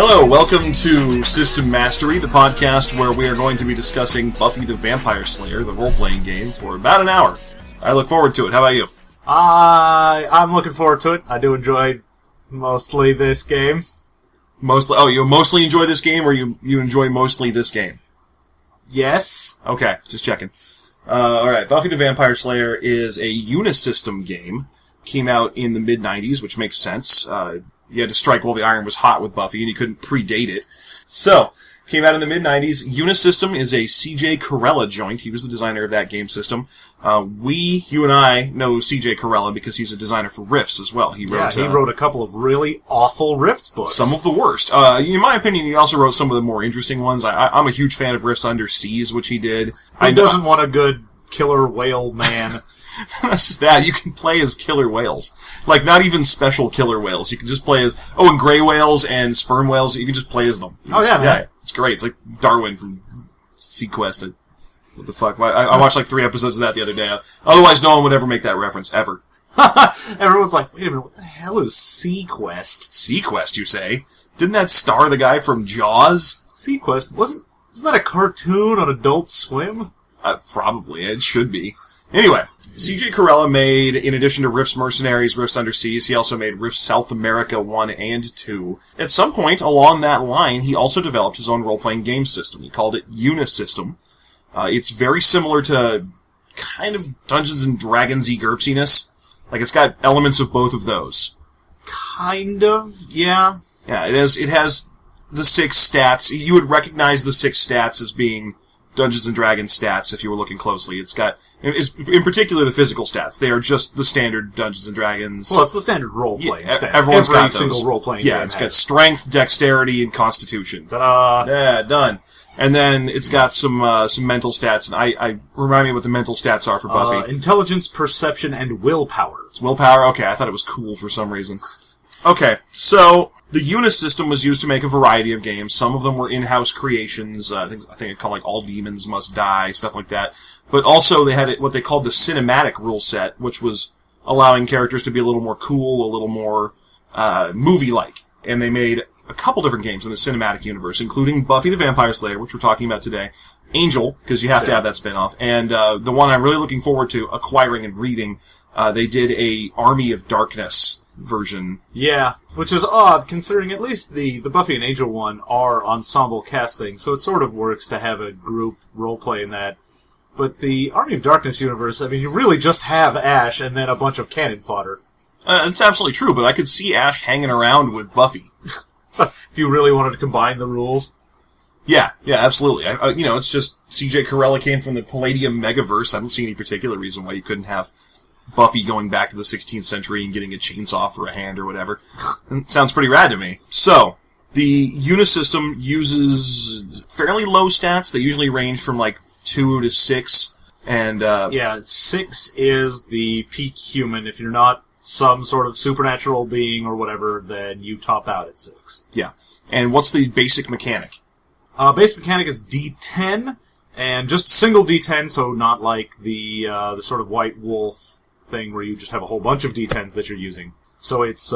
Hello, welcome to System Mastery, the podcast where we are going to be discussing Buffy the Vampire Slayer, the role-playing game, for about an hour. I look forward to it. How about you? I'm looking forward to it. I do enjoy mostly this game. Mostly? Oh, you mostly enjoy this game, or you enjoy mostly this game? Yes. Okay, just checking. Alright, Buffy the Vampire Slayer is a Unisystem game. Came out in the mid-90s, which makes sense. You had to strike while the iron was hot with Buffy, and you couldn't predate it. So, came out in the mid-90s. Unisystem is a C.J. Corella joint. He was the designer of that game system. You and I know C.J. Corella because he's a designer for Rifts as well. He wrote a couple of really awful Rifts books. Some of the worst. In my opinion, he also wrote some of the more interesting ones. I'm a huge fan of Rifts Under Seas, which he did. Who doesn't want a good killer whale man? That's just that. You can play as killer whales. Like, not even special killer whales. You can just play as... Oh, and gray whales and sperm whales, you can just play as them. Man. It's great. It's like Darwin from Sequest. What the fuck? I watched like 3 episodes of that the other day. Otherwise, no one would ever make that reference, ever. Everyone's like, wait a minute, what the hell is Sequest? Sequest, you say? Didn't that star the guy from Jaws? Sequest? Wasn't that a cartoon on Adult Swim? Probably. It should be. Anyway, C.J. Corella made, in addition to Rifts Mercenaries, Rifts Under Seas, he also made Rifts South America 1 and 2. At some point along that line, he also developed his own role-playing game system. He called it Unisystem. It's very similar to kind of Dungeons & Dragons-y GURPSiness. Like, it's got elements of both of those. Kind of, yeah. Yeah, it has the 6 stats. You would recognize the 6 stats as being Dungeons & Dragons stats if you were looking closely. It's in particular the physical stats. They are just the standard Dungeons & Dragons. Well, it's the standard role-playing stats. Everyone's got those. Every single role-playing game it's got strength, dexterity, and constitution. Ta-da! Yeah, done. And then it's got some mental stats, and I remind me what the mental stats are for Buffy. Intelligence, perception, and willpower. It's willpower? Okay, I thought it was cool for some reason. Okay, so the Unisystem was used to make a variety of games. Some of them were in-house creations. I think it called like All Demons Must Die, stuff like that. But also they had what they called the cinematic rule set, which was allowing characters to be a little more cool, a little more movie-like. And they made a couple different games in the cinematic universe, including Buffy the Vampire Slayer, which we're talking about today, Angel, because you have to have that spin-off, and the one I'm really looking forward to acquiring and reading, they did a Army of Darkness version. Yeah, which is odd, considering at least the Buffy and Angel one are ensemble casting, so it sort of works to have a group roleplay in that. But the Army of Darkness universe, I mean, you really just have Ash and then a bunch of cannon fodder. It's absolutely true, but I could see Ash hanging around with Buffy. If you really wanted to combine the rules. Yeah, absolutely. It's just C.J. Corella came from the Palladium Megaverse. I don't see any particular reason why you couldn't have Buffy going back to the 16th century and getting a chainsaw for a hand or whatever. It sounds pretty rad to me. So, the Unisystem uses fairly low stats. They usually range from like 2 to 6. And 6 is the peak human. If you're not some sort of supernatural being or whatever, then you top out at 6. Yeah. And what's the basic mechanic? Basic mechanic is D10, and just a single D10, so not like the sort of White Wolf thing where you just have a whole bunch of D10s that you're using. So it's,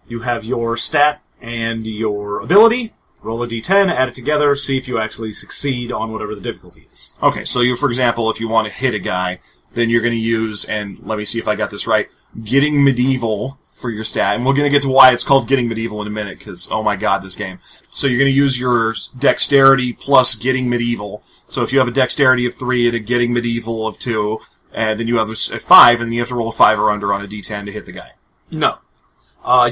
you have your stat and your ability, roll a D10, add it together, see if you actually succeed on whatever the difficulty is. Okay, so for example, if you want to hit a guy, then you're going to use, and let me see if I got this right, Getting Medieval for your stat. And we're going to get to why it's called Getting Medieval in a minute, because, oh my god, this game. So you're going to use your dexterity plus Getting Medieval. So if you have a dexterity of 3 and a Getting Medieval of 2, and then you have a 5, and then you have to roll a 5 or under on a d10 to hit the guy. No.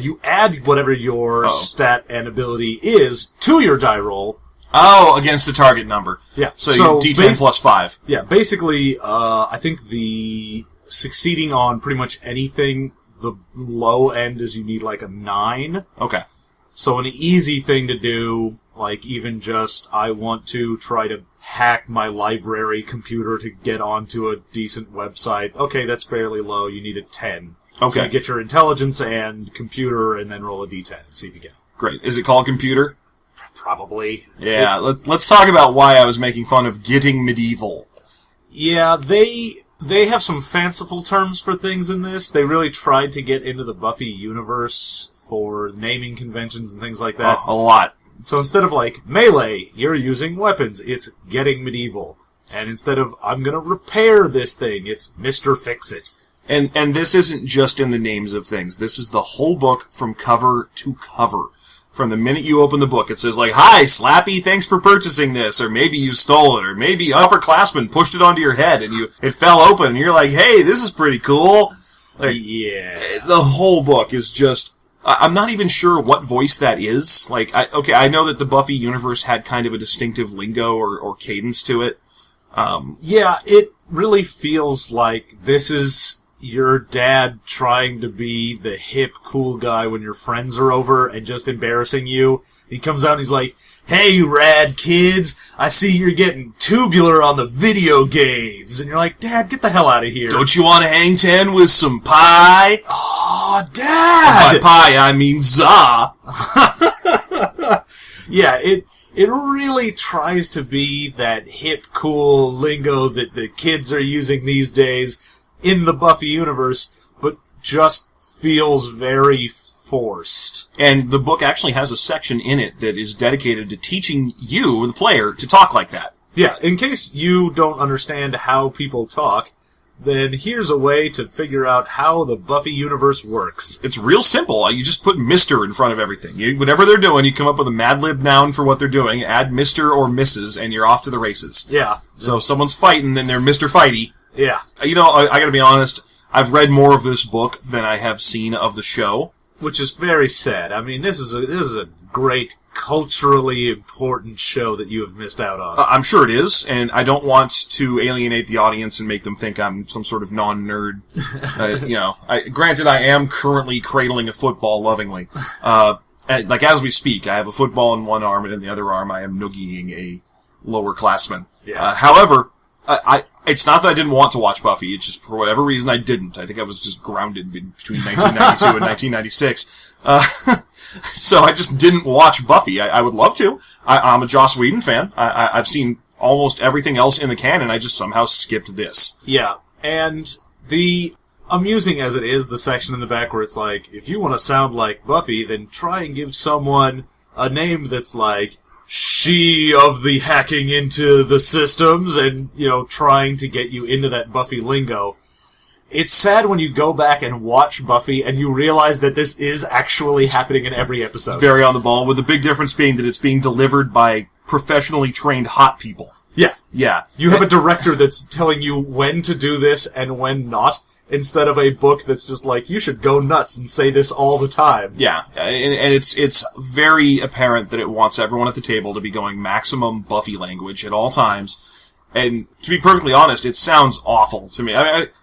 You add whatever your stat and ability is to your die roll. Oh, against the target number. Yeah. So you d10 plus 5. Yeah, basically, I think the succeeding on pretty much anything, the low end is you need like a 9. Okay. So an easy thing to do, like even just, I want to try to hack my library computer to get onto a decent website. Okay, that's fairly low. You need a 10. Okay. So you get your intelligence and computer and then roll a d10 and see if you get it. Great. Is it called computer? Probably. Yeah, let's talk about why I was making fun of Getting Medieval. Yeah, they have some fanciful terms for things in this. They really tried to get into the Buffy universe for naming conventions and things like that. Oh, a lot. So instead of, like, melee, you're using weapons, it's getting medieval. And instead of, I'm gonna repair this thing, it's Mr. Fix-It. And this isn't just in the names of things. This is the whole book from cover to cover. From the minute you open the book, it says, like, "Hi, Slappy, thanks for purchasing this," or maybe you stole it, or maybe upperclassman pushed it onto your head and it fell open, and you're like, "Hey, this is pretty cool." Like, yeah. The whole book is just... I'm not even sure what voice that is. Like, I know that the Buffy universe had kind of a distinctive lingo or cadence to it. Yeah, it really feels like this is your dad trying to be the hip, cool guy when your friends are over and just embarrassing you. He comes out and he's like, "Hey, you rad kids, I see you're getting tubular on the video games." And you're like, "Dad, get the hell out of here. Don't you want to hang 10 with some pie?" Oh, Dad! By pie, I mean za. Yeah, it really tries to be that hip, cool lingo that the kids are using these days in the Buffy universe, but just feels very forced. And the book actually has a section in it that is dedicated to teaching you, the player, to talk like that. Yeah, in case you don't understand how people talk, then here's a way to figure out how the Buffy universe works. It's real simple. You just put Mr. in front of everything. Whatever they're doing, you come up with a Mad Lib noun for what they're doing, add Mr. or Mrs., and you're off to the races. Yeah. So if someone's fighting, then they're Mr. Fighty. Yeah. You know, I gotta be honest, I've read more of this book than I have seen of the show. Which is very sad. I mean, this is a great, culturally important show that you have missed out on. I'm sure it is, and I don't want to alienate the audience and make them think I'm some sort of non-nerd. Granted, I am currently cradling a football lovingly. Like, as we speak, I have a football in one arm, and in the other arm I am noogieing a lower-classman. Yeah. However, it's not that I didn't want to watch Buffy, it's just for whatever reason I didn't. I think I was just grounded between 1992 and 1996. So I just didn't watch Buffy. I would love to. I'm a Joss Whedon fan. I've seen almost everything else in the canon. I just somehow skipped this. Yeah, and the amusing as it is, the section in the back where it's like, if you want to sound like Buffy, then try and give someone a name that's like, she of the hacking into the systems and, trying to get you into that Buffy lingo. It's sad when you go back and watch Buffy and you realize that this is actually happening in every episode. It's very on the ball, with the big difference being that it's being delivered by professionally trained hot people. Yeah. Yeah. You have a director that's telling you when to do this and when not, instead of a book that's just like, you should go nuts and say this all the time. Yeah, and it's very apparent that it wants everyone at the table to be going maximum Buffy language at all times. And to be perfectly honest, it sounds awful to me.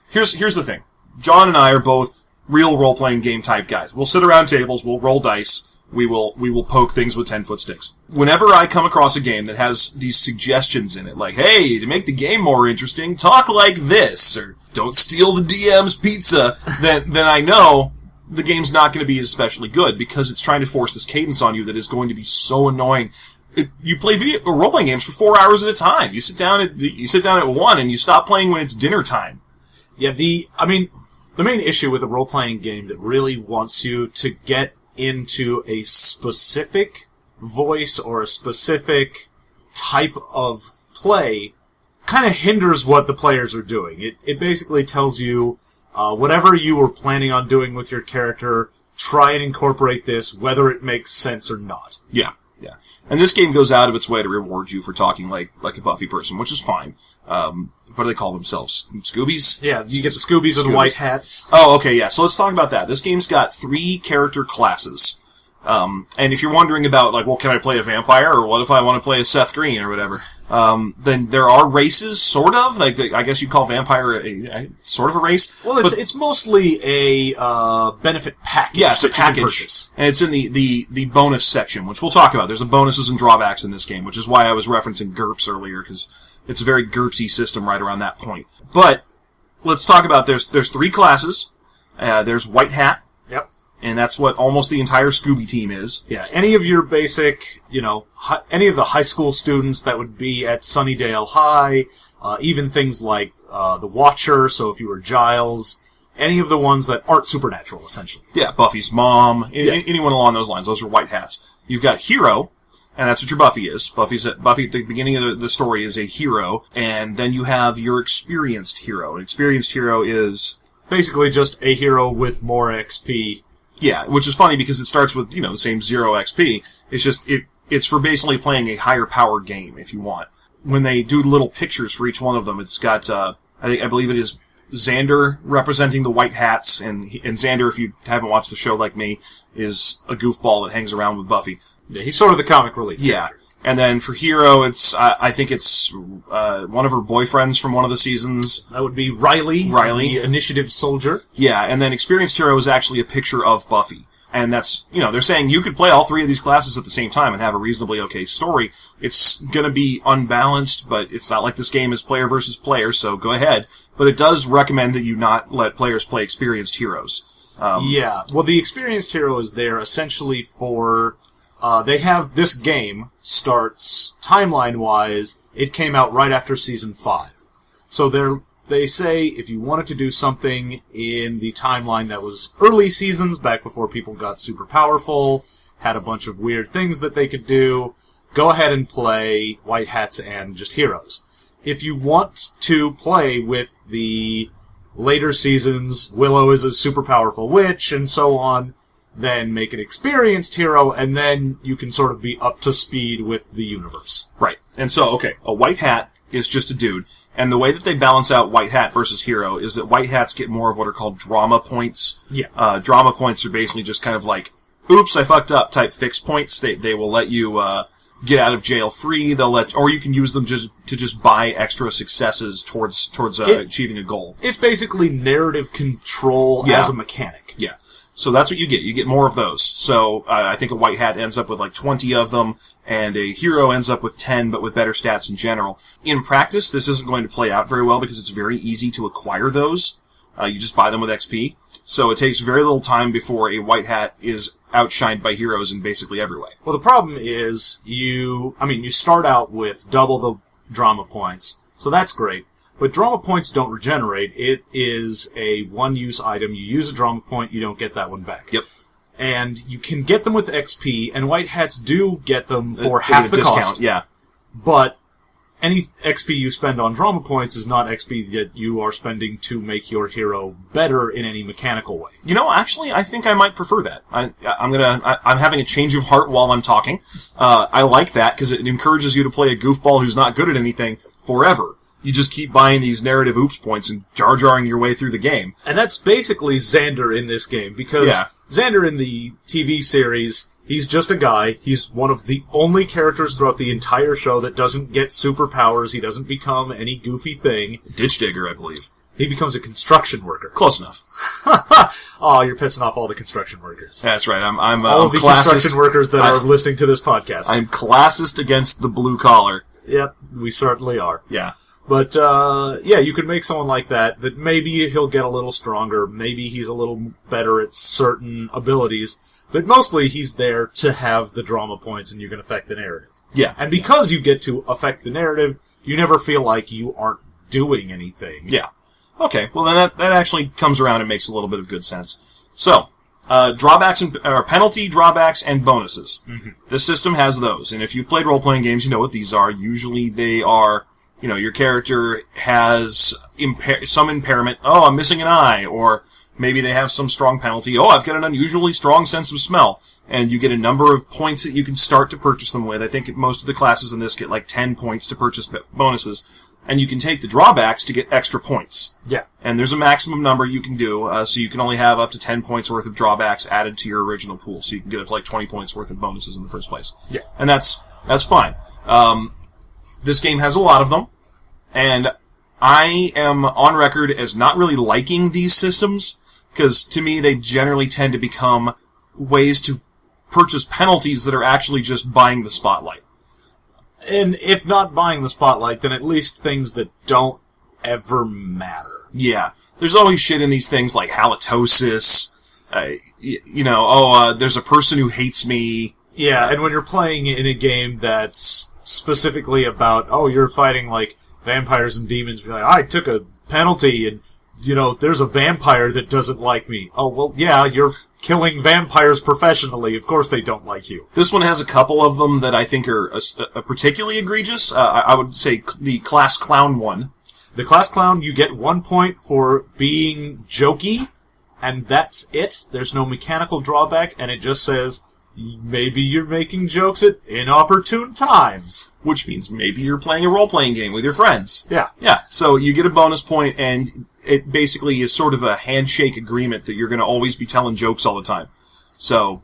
Here's the thing. John and I are both real role-playing game type guys. We'll sit around tables, we'll roll dice, we will poke things with 10-foot sticks. Whenever I come across a game that has these suggestions in it, like, hey, to make the game more interesting, talk like this, or don't steal the DM's pizza, then I know the game's not going to be especially good, because it's trying to force this cadence on you that is going to be so annoying. You play role-playing games for 4 hours at a time. You sit down at 1 and you stop playing when it's dinner time. Yeah, the main issue with a role-playing game that really wants you to get into a specific voice or a specific type of play kind of hinders what the players are doing. It basically tells you, whatever you were planning on doing with your character, try and incorporate this, whether it makes sense or not. Yeah. Yeah. And this game goes out of its way to reward you for talking like a Buffy person, which is fine. What do they call themselves? Scoobies? Yeah, you get the Scoobies with the white hats. Oh, okay, yeah. So let's talk about that. This game's got 3 character classes. And if you're wondering about, like, well, can I play a vampire, or what if I want to play a Seth Green, or whatever, then there are races, sort of. Like, I guess you'd call vampire a sort of a race. Well, it's mostly a benefit package. Yeah, it's a package. And it's in the bonus section, which we'll talk about. There's bonuses and drawbacks in this game, which is why I was referencing GURPS earlier, because it's a very GURPSy system right around that point. But let's talk about, there's 3 classes. There's White Hat. Yep. And that's what almost the entire Scooby team is. Yeah, any of your basic, any of the high school students that would be at Sunnydale High, even things like the Watcher, so if you were Giles, any of the ones that aren't supernatural, essentially. Yeah, Buffy's mom, anyone along those lines. Those are White Hats. You've got Hero, And that's what your Buffy is. Buffy at the beginning of the story is a hero, and then you have your experienced hero. An experienced hero is basically just a hero with more XP. Yeah, which is funny because it starts with, the same 0 XP. It's just, it's for basically playing a higher powered game, if you want. When they do little pictures for each one of them, it's got, I believe it is Xander representing the White Hats, and Xander, if you haven't watched the show like me, is a goofball that hangs around with Buffy. Yeah, he's sort of the comic relief character. And then for Hero, I think it's one of her boyfriends from one of the seasons. That would be Riley. The initiative soldier. Yeah, and then Experienced Hero is actually a picture of Buffy. And that's, they're saying you could play all three of these classes at the same time and have a reasonably okay story. It's gonna be unbalanced, but it's not like this game is player versus player, so go ahead. But it does recommend that you not let players play Experienced Heroes. Yeah, well, the Experienced Hero is there essentially for... they have this game starts timeline-wise. It came out right after season 5, so they say if you wanted to do something in the timeline that was early seasons, back before people got super powerful, had a bunch of weird things that they could do, go ahead and play White Hats and just Heroes. If you want to play with the later seasons, Willow is a super powerful witch, and so on. Then make an experienced hero, and then you can sort of be up to speed with the universe. Right. And so, okay, a White Hat is just a dude, and the way that they balance out White Hat versus Hero is that White Hats get more of what are called drama points. Yeah. Drama points are basically just kind of like, oops, I fucked up type fix points. They will let you, get out of jail free. Or you can use them to just buy extra successes towards achieving a goal. It's basically narrative control as a mechanic. Yeah. So that's what you get. You get more of those. So I think a White Hat ends up with like 20 of them, and a Hero ends up with 10, but with better stats in general. In practice, this isn't going to play out very well because it's very easy to acquire those. You just buy them with XP. So it takes very little time before a White Hat is outshined by Heroes in basically every way. Well, the problem is you start out with double the drama points, so that's great. But drama points don't regenerate. It is a one-use item. You use a drama point, you don't get that one back. Yep. And you can get them with XP, and White Hats do get them for half the discount, cost. Yeah. But any XP you spend on drama points is not XP that you are spending to make your hero better in any mechanical way. Actually, I think I might prefer that. I'm having a change of heart while I'm talking. I like that because it encourages you to play a goofball who's not good at anything forever. You just keep buying these narrative oops points and jar-jarring your way through the game. And that's basically Xander in this game, because Xander in the TV series, he's just a guy. He's one of the only characters throughout the entire show that doesn't get superpowers. He doesn't become any goofy thing. Ditch digger, I believe. He becomes a construction worker. Close enough. Oh, you're pissing off all the construction workers. That's right. I'm all of the classist. Construction workers that are listening to this podcast. I'm classist against the blue collar. Yep, we certainly are. Yeah. But, you could make someone like that maybe he'll get a little stronger, maybe he's a little better at certain abilities, but mostly he's there to have the drama points and you can affect the narrative. Yeah. And because you get to affect the narrative, you never feel like you aren't doing anything. Yeah. Okay, well then that actually comes around and makes a little bit of good sense. So, drawbacks penalty, drawbacks, and bonuses. Mm-hmm. This system has those, and if you've played role-playing games, you know what these are. Usually they are... your character has some impairment. Oh, I'm missing an eye. Or maybe they have some strong penalty. Oh, I've got an unusually strong sense of smell. And you get a number of points that you can start to purchase them with. I think most of the classes in this get like 10 points to purchase bonuses. And you can take the drawbacks to get extra points. Yeah. And there's a maximum number you can do. So you can only have up to 10 points worth of drawbacks added to your original pool. So you can get up to like 20 points worth of bonuses in the first place. Yeah. And that's fine. This game has a lot of them. And I am on record as not really liking these systems, because to me they generally tend to become ways to purchase penalties that are actually just buying the spotlight. And if not buying the spotlight, then at least things that don't ever matter. Yeah. There's always shit in these things like halitosis, there's a person who hates me. Yeah, and when you're playing in a game that's specifically about, you're fighting like... vampires and demons, you're like, I took a penalty, and there's a vampire that doesn't like me. Oh, well, yeah, you're killing vampires professionally. Of course they don't like you. This one has a couple of them that I think are particularly egregious. I would say the class clown one. The class clown, you get 1 point for being jokey, and that's it. There's no mechanical drawback, and it just says, maybe you're making jokes at inopportune times. Which means maybe you're playing a role-playing game with your friends. Yeah. Yeah, so you get a bonus point, and it basically is sort of a handshake agreement that you're going to always be telling jokes all the time. So,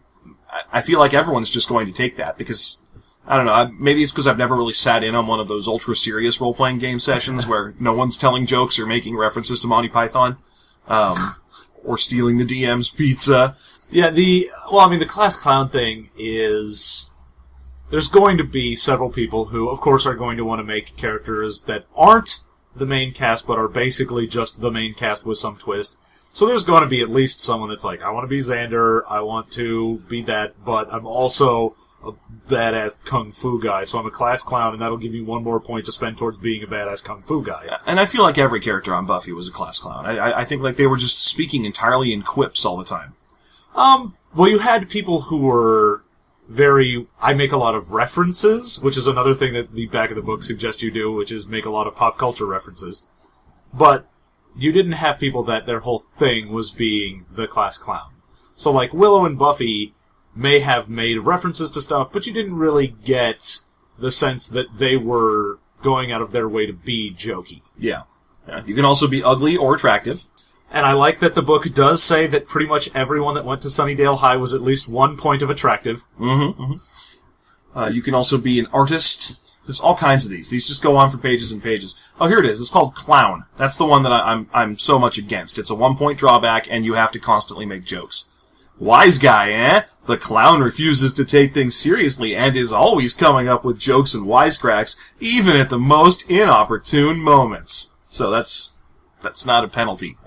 I feel like everyone's just going to take that, because, I don't know, maybe it's because I've never really sat in on one of those ultra-serious role-playing game sessions where no one's telling jokes or making references to Monty Python, or stealing the DM's pizza. Yeah, the class clown thing is... There's going to be several people who, of course, are going to want to make characters that aren't the main cast, but are basically just the main cast with some twist. So there's going to be at least someone that's like, I want to be Xander, I want to be that, but I'm also a badass kung fu guy, so I'm a class clown, and that'll give you 1 more point to spend towards being a badass kung fu guy. And I feel like every character on Buffy was a class clown. I think like they were just speaking entirely in quips all the time. Well, you had people who were I make a lot of references, which is another thing that the back of the book suggests you do, which is make a lot of pop culture references. But you didn't have people that their whole thing was being the class clown. So, like, Willow and Buffy may have made references to stuff, but you didn't really get the sense that they were going out of their way to be jokey. Yeah. You can also be ugly or attractive. And I like that the book does say that pretty much everyone that went to Sunnydale High was at least 1 point of attractive. You can also be an artist. There's all kinds of these. These just go on for pages and pages. Oh, here it is. It's called Clown. That's the one that I'm so much against. It's a 1 point drawback, and you have to constantly make jokes. Wise guy, eh? The clown refuses to take things seriously and is always coming up with jokes and wisecracks, even at the most inopportune moments. So that's not a penalty.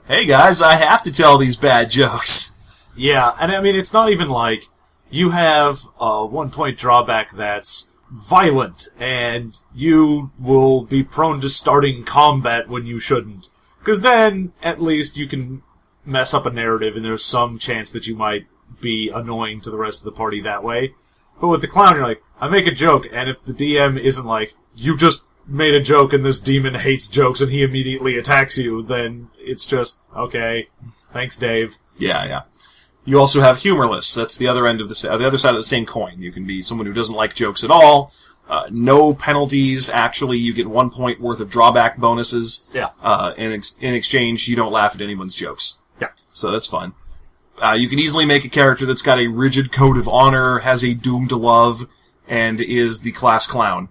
Hey guys, I have to tell these bad jokes. Yeah, and I mean, it's not even like you have a 1 point drawback that's violent, and you will be prone to starting combat when you shouldn't. Because then, at least, you can mess up a narrative, and there's some chance that you might be annoying to the rest of the party that way. But with the clown, you're like, I make a joke, and if the DM isn't like, you just made a joke and this demon hates jokes and he immediately attacks you, then it's just, okay, thanks, Dave. Yeah. You also have humorless. That's the other end of the other side of the same coin. You can be someone who doesn't like jokes at all. No penalties. Actually, you get 1 point worth of drawback bonuses. Yeah. In exchange, you don't laugh at anyone's jokes. Yeah. So that's fun. You can easily make a character that's got a rigid code of honor, has a doom to love, and is the class clown.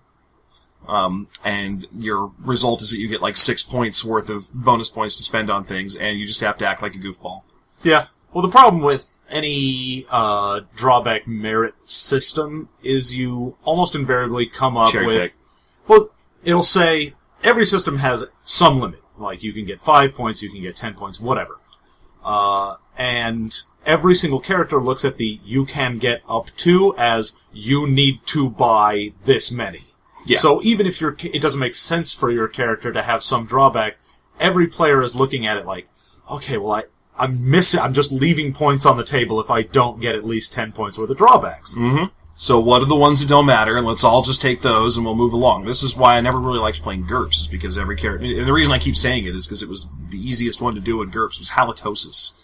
And your result is that you get like 6 points worth of bonus points to spend on things, and you just have to act like a goofball. Yeah. Well, the problem with any drawback merit system is you almost invariably come up Cherry with... pick. Well, it'll say every system has some limit. Like, you can get 5 points, you can get 10 points, whatever. And every single character looks at the you can get up to as you need to buy this many. Yeah. So even if it doesn't make sense for your character to have some drawback, every player is looking at it like, okay, well, I'm just leaving points on the table if I don't get at least 10 points worth of drawbacks. Mm-hmm. So what are the ones that don't matter, and let's all just take those and we'll move along. This is why I never really liked playing GURPS, is because every character... And the reason I keep saying it is because it was the easiest one to do in GURPS was halitosis.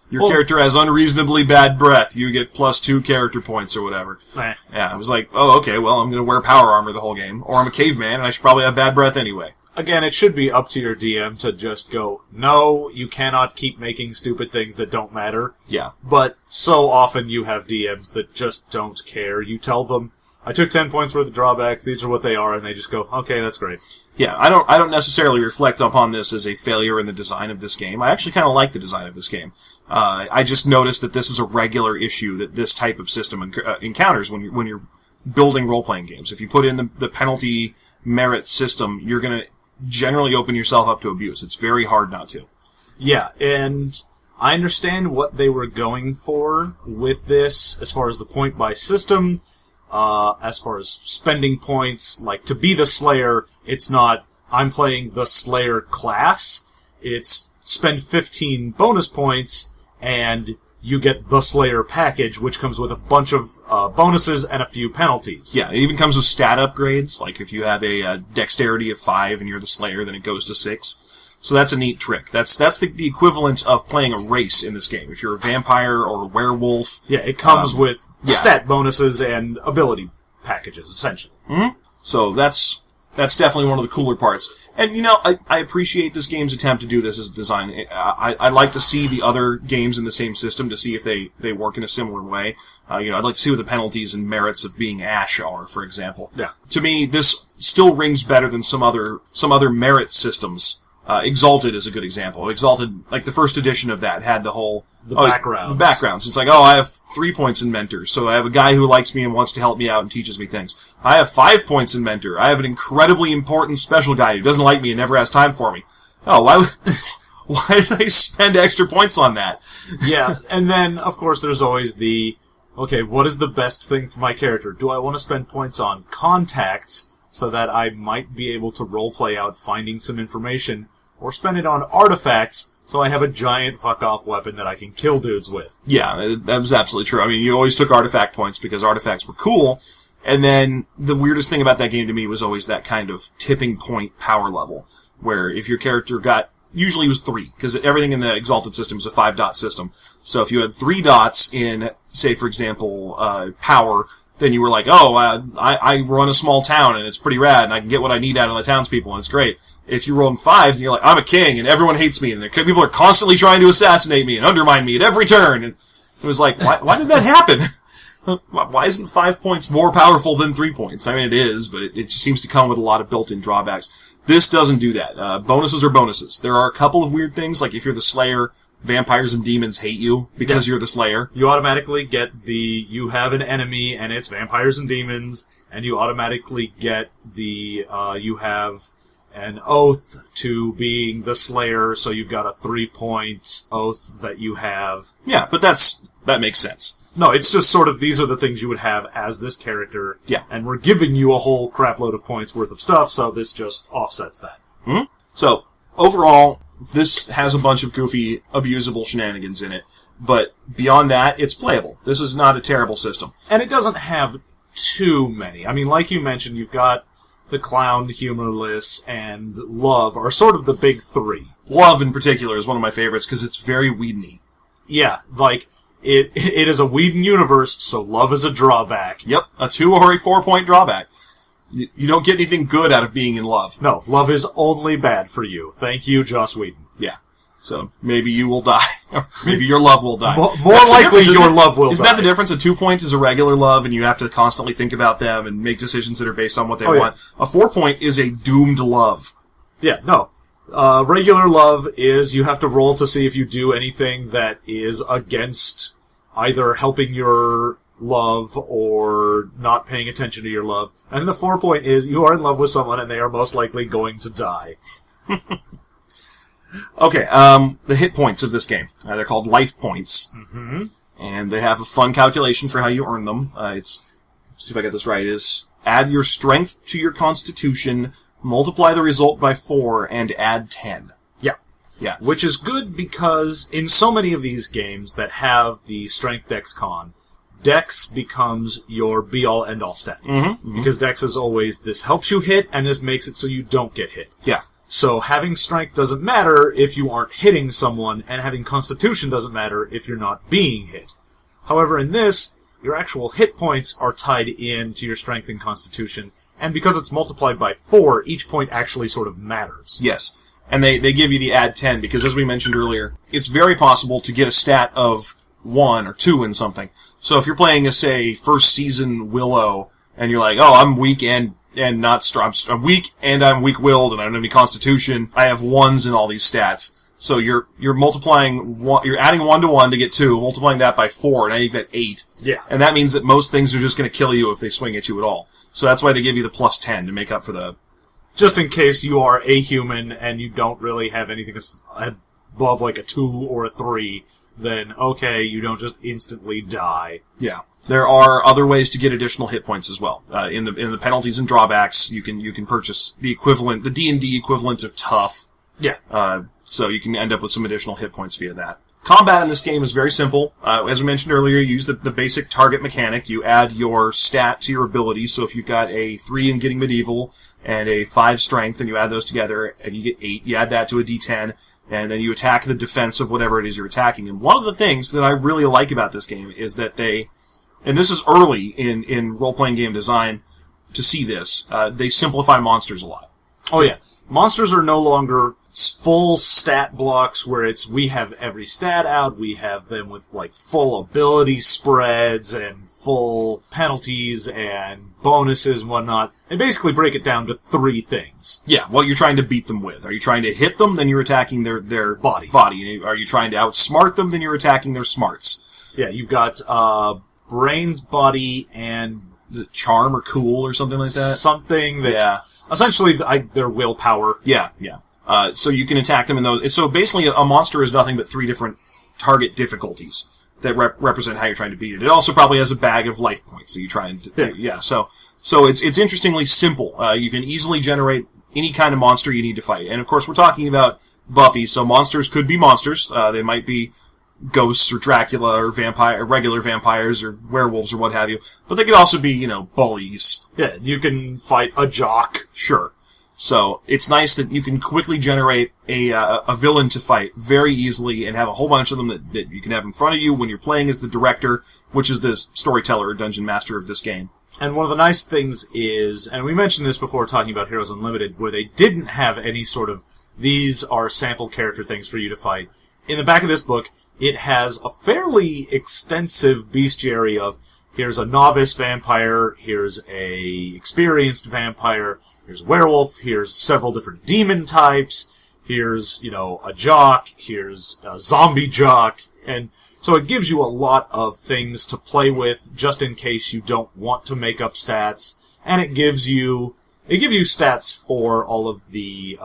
Your character has unreasonably bad breath. You get +2 character points or whatever. Eh. Yeah, I was like, oh, okay, well, I'm going to wear power armor the whole game. Or I'm a caveman, and I should probably have bad breath anyway. Again, it should be up to your DM to just go, no, you cannot keep making stupid things that don't matter. Yeah. But so often you have DMs that just don't care. You tell them, I took 10 points worth of drawbacks, these are what they are, and they just go, okay, that's great. Yeah, I don't necessarily reflect upon this as a failure in the design of this game. I actually kind of like the design of this game. I just noticed that this is a regular issue that this type of system encounters when you're building role-playing games. If you put in the penalty merit system, you're going to generally open yourself up to abuse. It's very hard not to. Yeah, and I understand what they were going for with this as far as the point-buy system, as far as spending points. Like, to be the Slayer, it's not, I'm playing the Slayer class. it's spend 15 bonus points, and you get the Slayer package, which comes with a bunch of bonuses and a few penalties. Yeah, it even comes with stat upgrades. Like if you have a dexterity of 5 and you're the Slayer, then it goes to 6. So that's a neat trick. That's the equivalent of playing a race in this game. If you're a vampire or a werewolf... Yeah, it comes with stat bonuses and ability packages, essentially. Mm-hmm. So that's definitely one of the cooler parts. And, you know, I appreciate this game's attempt to do this as a design. I like to see the other games in the same system to see if they work in a similar way. You know, I'd like to see what the penalties and merits of being Ash are, for example. Yeah. To me, this still rings better than some other merit systems. Exalted is a good example. Exalted, like the first edition of that, had the whole... backgrounds. The backgrounds. It's like, I have 3 points in Mentor, so I have a guy who likes me and wants to help me out and teaches me things. I have 5 points in Mentor. I have an incredibly important special guy who doesn't like me and never has time for me. Oh, why did I spend extra points on that? Yeah, and then, of course, there's always okay, what is the best thing for my character? Do I want to spend points on contacts so that I might be able to roleplay out finding some information, or spend it on artifacts so I have a giant fuck-off weapon that I can kill dudes with? Yeah, that was absolutely true. I mean, you always took artifact points because artifacts were cool, and then the weirdest thing about that game to me was always that kind of tipping point power level, where if your character usually it was 3, because everything in the Exalted system is a 5-dot system. So if you had 3 dots in, say, for example, power, then you were like, I run a small town and it's pretty rad and I can get what I need out of the townspeople and it's great. If you rolled 5, then you're like, I'm a king and everyone hates me and people are constantly trying to assassinate me and undermine me at every turn. And it was like, why did that happen? Why isn't 5 points more powerful than 3 points? I mean, it is, but it just seems to come with a lot of built-in drawbacks. This doesn't do that. Bonuses are bonuses. There are a couple of weird things, like if you're the Slayer, vampires and demons hate you because you're the Slayer. You automatically get you have an enemy and it's vampires and demons, and you automatically get you have an oath to being the Slayer, so you've got a 3-point oath that you have. Yeah, but that makes sense. No, it's just sort of, these are the things you would have as this character. Yeah. And we're giving you a whole crapload of points worth of stuff, so this just offsets that. Mm-hmm. So, overall, this has a bunch of goofy, abusable shenanigans in it. But beyond that, it's playable. This is not a terrible system. And it doesn't have too many. I mean, like you mentioned, you've got the clown, humorless, and love are sort of the big 3. Love, in particular, is one of my favorites because it's very Whedon-y. Yeah, like... It is a Whedon universe, so love is a drawback. Yep, a 2 or a 4-point drawback. You don't get anything good out of being in love. No, love is only bad for you. Thank you, Joss Whedon. Yeah. So, maybe you will die. Or maybe your love will die. More likely your love will die. Isn't that the difference? A 2-point is a regular love, and you have to constantly think about them and make decisions that are based on what they want. Yeah. A 4-point is a doomed love. Yeah, no. Regular love is you have to roll to see if you do anything that is against either helping your love or not paying attention to your love. And the 4-point is you are in love with someone and they are most likely going to die. Okay, the hit points of this game. They're called life points. Mm-hmm. And they have a fun calculation for how you earn them. Let's see if I get this right, is add your strength to your constitution, multiply the result by 4, and add 10. Yeah. Which is good because in so many of these games that have the strength dex con, dex becomes your be-all, end-all stat. Mm-hmm, mm-hmm. Because dex is always, this helps you hit, and this makes it so you don't get hit. Yeah. So having strength doesn't matter if you aren't hitting someone, and having constitution doesn't matter if you're not being hit. However, in this, your actual hit points are tied in to your strength and constitution, and because it's multiplied by 4, each point actually sort of matters. Yes. And they give you the add 10, because as we mentioned earlier, it's very possible to get a stat of 1 or 2 in something. So if you're playing say, first season Willow, and you're like, I'm weak and not strong. I'm weak and I'm weak-willed and I don't have any constitution. I have 1s in all these stats. So you're multiplying you're adding 1 to 1 to get 2, multiplying that by 4, and now you get 8. Yeah. And that means that most things are just going to kill you if they swing at you at all. So that's why they give you the plus 10 to make up for the... Just in case you are a human and you don't really have anything above like a 2 or a 3, then okay, you don't just instantly die. Yeah. There are other ways to get additional hit points as well. In the penalties and drawbacks, you can purchase the D&D equivalent of tough. Yeah. So you can end up with some additional hit points via that. Combat in this game is very simple. As we mentioned earlier, you use the basic target mechanic. You add your stat to your ability. So if you've got a 3 in getting medieval and a 5 strength, and you add those together, and you get 8, you add that to a d10, and then you attack the defense of whatever it is you're attacking. And one of the things that I really like about this game is that and this is early in role-playing game design to see this, they simplify monsters a lot. Oh yeah. Monsters are no longer full stat blocks where we have every stat out, we have them with like full ability spreads and full penalties and bonuses and whatnot, and basically break it down to 3 things. Yeah, what you're trying to beat them with. Are you trying to hit them? Then you're attacking their body. Are you trying to outsmart them? Then you're attacking their smarts. Yeah, you've got brains, body, and is it charm or cool or something like that? Something that's essentially their willpower. Yeah. So you can attack them in those. So basically, a monster is nothing but 3 different target difficulties that represent how you're trying to beat it. It also probably has a bag of life points that you try and So it's interestingly simple. You can easily generate any kind of monster you need to fight, and of course we're talking about Buffy, so monsters could be monsters. They might be ghosts or Dracula or regular vampires or werewolves or what have you, but they could also be bullies. Yeah, you can fight a jock. Sure. So it's nice that you can quickly generate a villain to fight very easily and have a whole bunch of them that you can have in front of you when you're playing as the director, which is the storyteller or dungeon master of this game. And one of the nice things is, and we mentioned this before talking about Heroes Unlimited, where they didn't have any sort of, these are sample character things for you to fight. In the back of this book, it has a fairly extensive bestiary of, here's a novice vampire, here's a experienced vampire, here's a werewolf, here's several different demon types, here's, a jock, here's a zombie jock, and so it gives you a lot of things to play with just in case you don't want to make up stats, and it gives you stats for all of the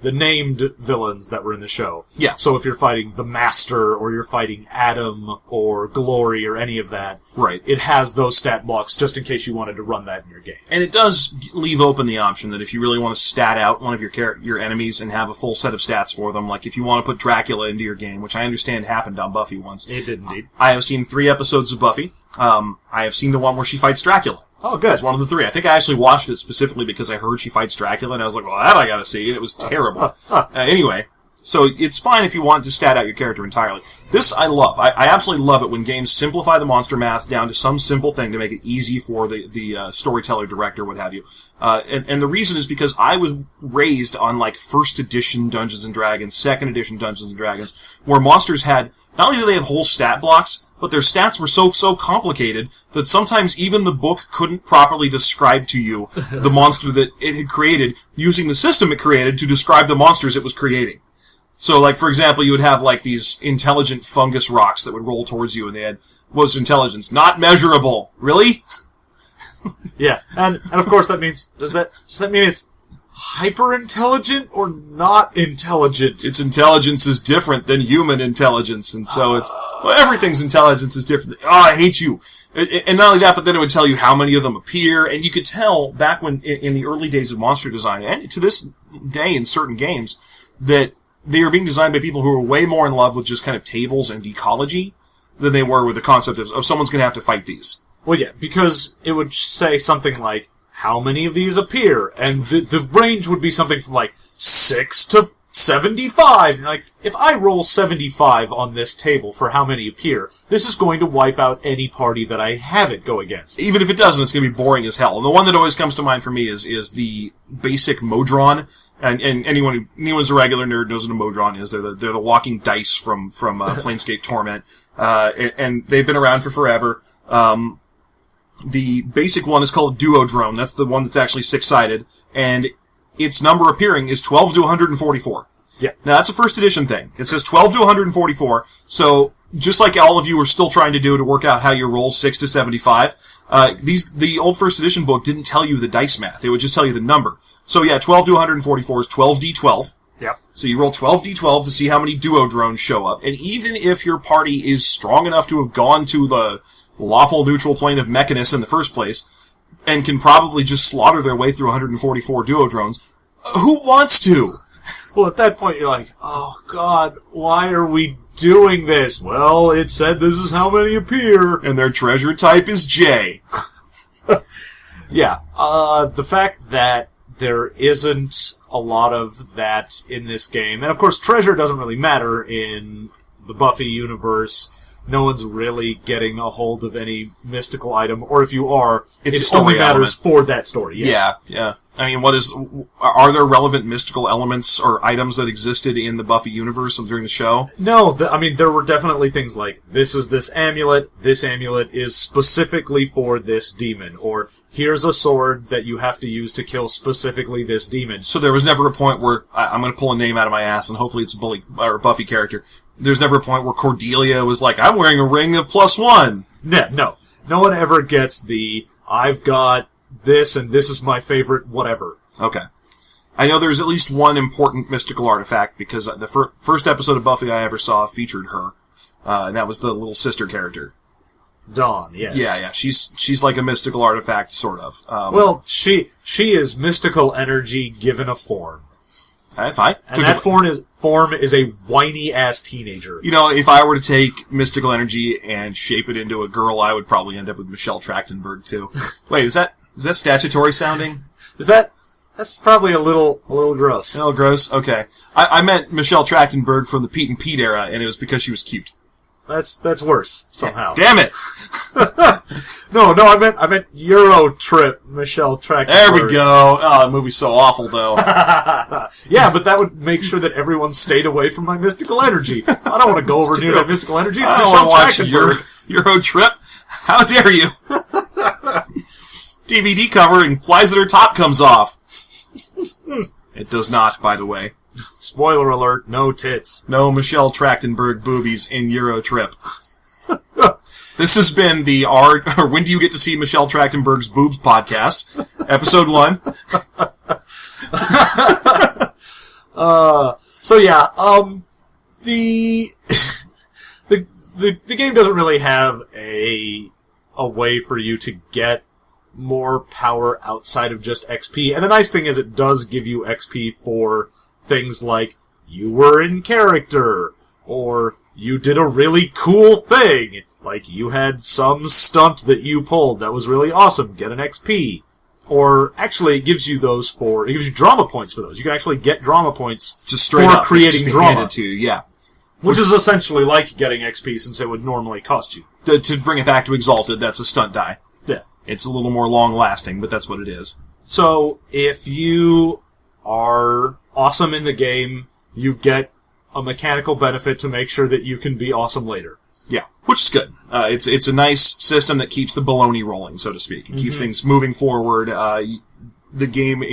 named villains that were in the show. Yeah. So if you're fighting the Master, or you're fighting Adam, or Glory, or any of that, right, it has those stat blocks just in case you wanted to run that in your game. And it does leave open the option that if you really want to stat out one of your enemies and have a full set of stats for them, like if you want to put Dracula into your game, which I understand happened on Buffy once. It did indeed. I have seen 3 episodes of Buffy. I have seen the one where she fights Dracula. Oh, good. It's one of the 3. I think I actually watched it specifically because I heard she fights Dracula, and I was like, well, that I gotta see, and it was terrible. Anyway, so it's fine if you want to stat out your character entirely. This I love. I absolutely love it when games simplify the monster math down to some simple thing to make it easy for the storyteller, director, what have you. And the reason is because I was raised on, like, 1st edition Dungeons & Dragons, 2nd edition Dungeons & Dragons, where monsters had, not only did they have whole stat blocks, but their stats were so complicated that sometimes even the book couldn't properly describe to you the monster that it had created using the system it created to describe the monsters it was creating. So, like, for example, you would have, like, these intelligent fungus rocks that would roll towards you, and they had, what's intelligence? Not measurable. Really? Yeah, and of course that means, does that mean it's hyper-intelligent or not intelligent? Its intelligence is different than human intelligence, and so everything's intelligence is different. Oh, I hate you. And not only that, but then it would tell you how many of them appear, and you could tell back when, in the early days of monster design, and to this day in certain games, that they are being designed by people who are way more in love with just kind of tables and ecology than they were with the concept of someone's going to have to fight these. Well, yeah, because it would say something like, how many of these appear? And the range would be something from, like, 6 to 75. And like, if I roll 75 on this table for how many appear, this is going to wipe out any party that I have it go against. Even if it doesn't, it's going to be boring as hell. And the one that always comes to mind for me is the basic Modron. And anyone's a regular nerd knows what a Modron is. They're the walking dice from Planescape Torment. And they've been around for forever. The basic one is called Duodrome. That's the one that's actually 6-sided. And its number appearing is 12 to 144. Yeah. Now, that's a 1st edition thing. It says 12 to 144. So, just like all of you are still trying to do to work out how you roll 6 to 75, the old 1st edition book didn't tell you the dice math. It would just tell you the number. So, yeah, 12 to 144 is 12d12. Yep. So you roll 12d12 to see how many Duodrones show up. And even if your party is strong enough to have gone to the lawful neutral plane of Mechanus in the first place, and can probably just slaughter their way through 144 Duodrones, who wants to? Well, at that point, you're like, oh, God, why are we doing this? Well, it said this is how many appear. And their treasure type is J. Yeah. The fact that there isn't a lot of that in this game, and of course, treasure doesn't really matter in the Buffy universe. No one's really getting a hold of any mystical item, or if you are, it only matters for that story. Yeah. I mean, are there relevant mystical elements or items that existed in the Buffy universe during the show? No, there were definitely things like, this is this amulet is specifically for this demon, or here's a sword that you have to use to kill specifically this demon. So there was never a point where, I'm going to pull a name out of my ass, and hopefully it's a Bully or Buffy character. There's never a point where Cordelia was like, I'm wearing a ring of +1. No. No one ever gets I've got this, and this is my favorite whatever. Okay. I know there's at least one important mystical artifact, because the first episode of Buffy I ever saw featured her, and that was the little sister character. Dawn, yes. Yeah. She's like a mystical artifact, sort of. Well, she is mystical energy given a form. Fine. And that form is a whiny-ass teenager. You know, if I were to take mystical energy and shape it into a girl, I would probably end up with Michelle Trachtenberg, too. Wait, is that statutory sounding? That's probably a little gross. A little gross? Okay. I meant Michelle Trachtenberg from the Pete and Pete era, and it was because she was cute. That's worse, somehow. Damn it! No, I meant Euro Trip, Michelle Trachtenberg. There we go. Oh, the movie's so awful, though. Yeah, but that would make sure that everyone stayed away from my mystical energy. I don't want to go over near that mystical energy. It's Michelle Trachtenberg. Euro Trip? How dare you? DVD cover implies that her top comes off. It does not, by the way. Spoiler alert, no tits. No Michelle Trachtenberg boobies in Euro Trip. This has been the When Do You Get to See Michelle Trachtenberg's Boobs podcast, episode 1. So yeah, the game doesn't really have a way for you to get more power outside of just XP. And the nice thing is it does give you XP for things like you were in character, or you did a really cool thing, like you had some stunt that you pulled that was really awesome, get an XP. Or actually it gives you drama points for those. You can actually get drama points just straight for up, creating drama. To you, yeah. Which is essentially like getting XP since it would normally cost you. To bring it back to Exalted, that's a stunt die. Yeah. It's a little more long-lasting, but that's what it is. So, if you are awesome in the game, you get a mechanical benefit to make sure that you can be awesome later. Yeah, which is good. It's a nice system that keeps the baloney rolling, so to speak. It keeps things moving forward. The game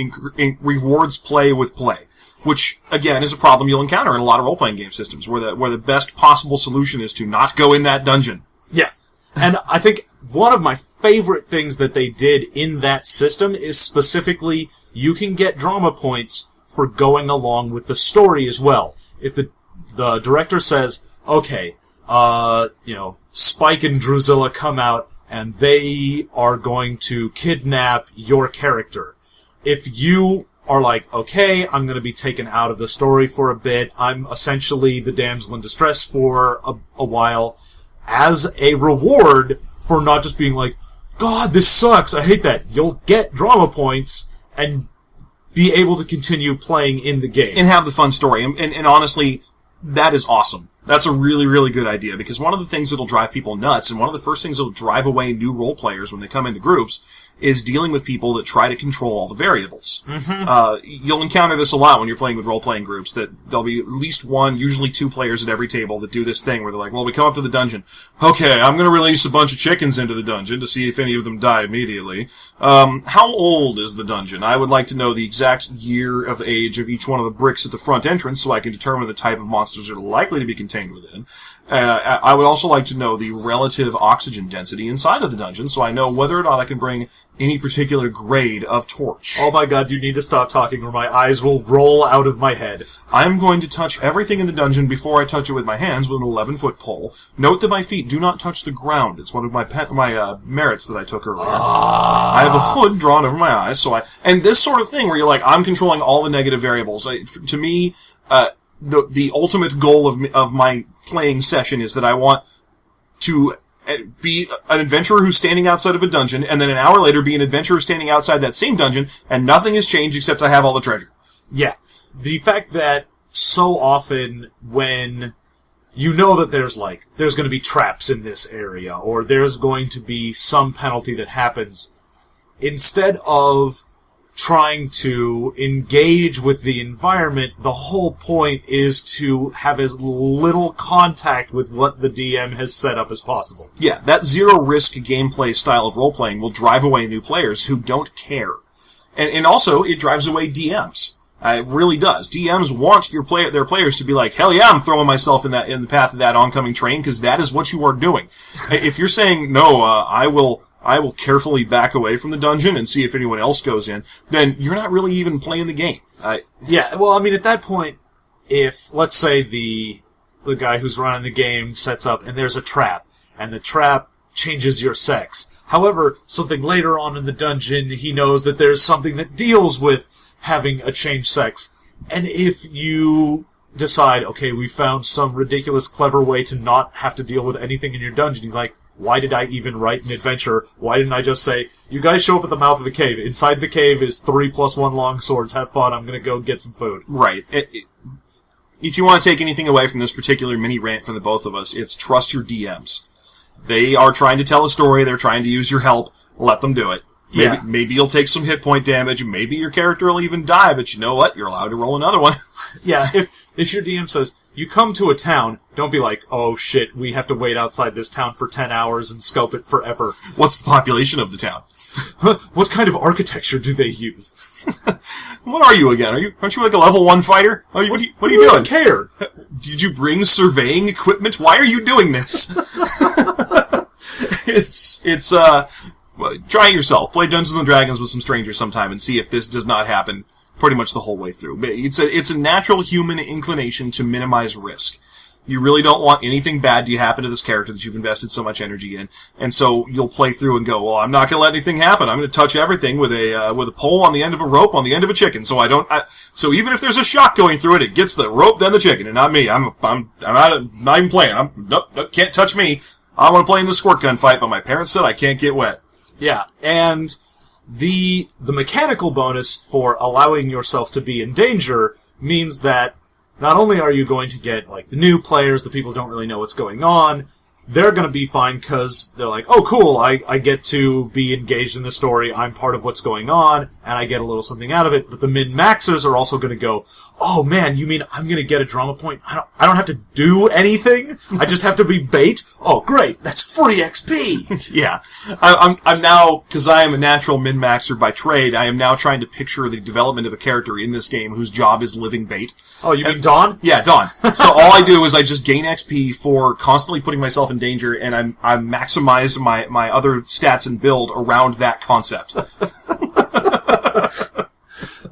rewards play with play, which, again, is a problem you'll encounter in a lot of role-playing game systems, where the best possible solution is to not go in that dungeon. Yeah. And I think one of my favorite things that they did in that system is specifically you can get drama points for going along with the story as well. If the director says, okay, Spike and Drusilla come out and they are going to kidnap your character. If you are like, okay, I'm going to be taken out of the story for a bit, I'm essentially the damsel in distress for a while, as a reward for not just being like, God, this sucks, I hate that. You'll get drama points and be able to continue playing in the game. And have the fun story. And honestly, that is awesome. That's a really, really good idea, because one of the things that'll drive people nuts, and one of the first things that'll drive away new role players when they come into groups, is dealing with people that try to control all the variables. You'll encounter this a lot when you're playing with role-playing groups, that there'll be at least one, usually 2 players at every table that do this thing where they're like, well, we come up to the dungeon. Okay, I'm going to release a bunch of chickens into the dungeon to see if any of them die immediately. How old is the dungeon? I would like to know the exact year of age of each one of the bricks at the front entrance so I can determine the type of monsters that are likely to be contained within. I would also like to know the relative oxygen density inside of the dungeon so I know whether or not I can bring any particular grade of torch. Oh my god, you need to stop talking or my eyes will roll out of my head. I'm going to touch everything in the dungeon before I touch it with my hands with an 11-foot pole. Note that my feet do not touch the ground. It's one of my merits that I took earlier. I have a hood drawn over my eyes, and this sort of thing where you're like, I'm controlling all the negative variables. To me, the ultimate goal of my playing session is that I want to be an adventurer who's standing outside of a dungeon, and then an hour later be an adventurer standing outside that same dungeon, and nothing has changed except I have all the treasure. Yeah. The fact that so often when you know that there's going to be traps in this area, or there's going to be some penalty that happens, instead of trying to engage with the environment, the whole point is to have as little contact with what the DM has set up as possible. Yeah, that zero-risk gameplay style of role-playing will drive away new players who don't care. And also, it drives away DMs. It really does. DMs want their players to be like, hell yeah, I'm throwing myself in the path of that oncoming train, because that is what you are doing. If you're saying, no, I will carefully back away from the dungeon and see if anyone else goes in, then you're not really even playing the game. Yeah, well, I mean, at that point, if, let's say, the guy who's running the game sets up and there's a trap, and the trap changes your sex. However, something later on in the dungeon, he knows that there's something that deals with having a changed sex. And if you decide, okay, we found some ridiculous, clever way to not have to deal with anything in your dungeon, he's like, why did I even write an adventure? Why didn't I just say, you guys show up at the mouth of the cave. Inside the cave is 3+1 long swords. Have fun. I'm going to go get some food. Right. If you want to take anything away from this particular mini rant from the both of us, it's trust your DMs. They are trying to tell a story. They're trying to use your help. Let them do it. Maybe you'll take some hit point damage. Maybe your character will even die, but you know what? You're allowed to roll another one. Yeah, if your DM says, you come to a town, don't be like, oh shit, we have to wait outside this town for 10 hours and scope it forever. What's the population of the town? What kind of architecture do they use? What are you again? Aren't you like a level 1 fighter? What are you doing? I don't care. Did you bring surveying equipment? Why are you doing this? Try it yourself. Play Dungeons and Dragons with some strangers sometime and see if this does not happen pretty much the whole way through. It's a natural human inclination to minimize risk. You really don't want anything bad to happen to this character that you've invested so much energy in, and so you'll play through and go, well, I'm not going to let anything happen. I'm going to touch everything with a pole on the end of a rope on the end of a chicken. So so even if there's a shock going through it, it gets the rope then the chicken, and not me. I'm not even playing. Can't touch me. I want to play in the squirt gun fight, but my parents said I can't get wet. Yeah, and the mechanical bonus for allowing yourself to be in danger means that not only are you going to get, the new players, the people who don't really know what's going on, they're going to be fine because they're like, oh, cool, I get to be engaged in the story, I'm part of what's going on, and I get a little something out of it. But the min-maxers are also going to go, oh, man, you mean I'm going to get a drama point? I don't have to do anything? I just have to be bait? Oh, great, that's free XP! Yeah. I'm now, because I am a natural min-maxer by trade, I am now trying to picture the development of a character in this game whose job is living bait. Oh, you mean Dawn? Yeah, Dawn. So all I do is I just gain XP for constantly putting myself in danger, and I'm maximized my other stats and build around that concept.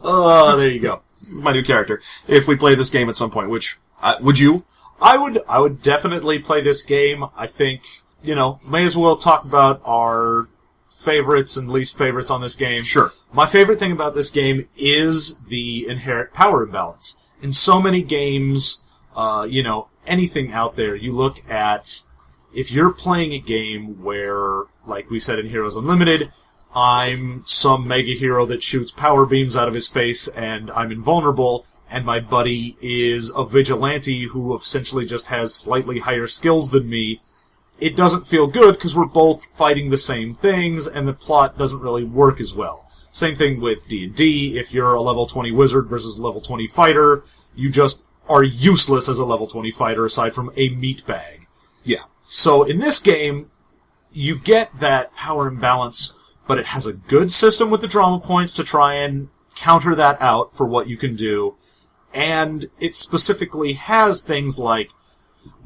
Oh, there you go. My new character. If we play this game at some point, which, would you? I would definitely play this game. I think, may as well talk about our favorites and least favorites on this game. Sure. My favorite thing about this game is the inherent power imbalance. In so many games, anything out there, you look at, if you're playing a game where, like we said in Heroes Unlimited, I'm some mega hero that shoots power beams out of his face and I'm invulnerable, and my buddy is a vigilante who essentially just has slightly higher skills than me, it doesn't feel good because we're both fighting the same things and the plot doesn't really work as well. Same thing with D&D. If you're a level 20 wizard versus a level 20 fighter, you just are useless as a level 20 fighter aside from a meat bag. Yeah. So in this game, you get that power imbalance, but it has a good system with the drama points to try and counter that out for what you can do. And it specifically has things like,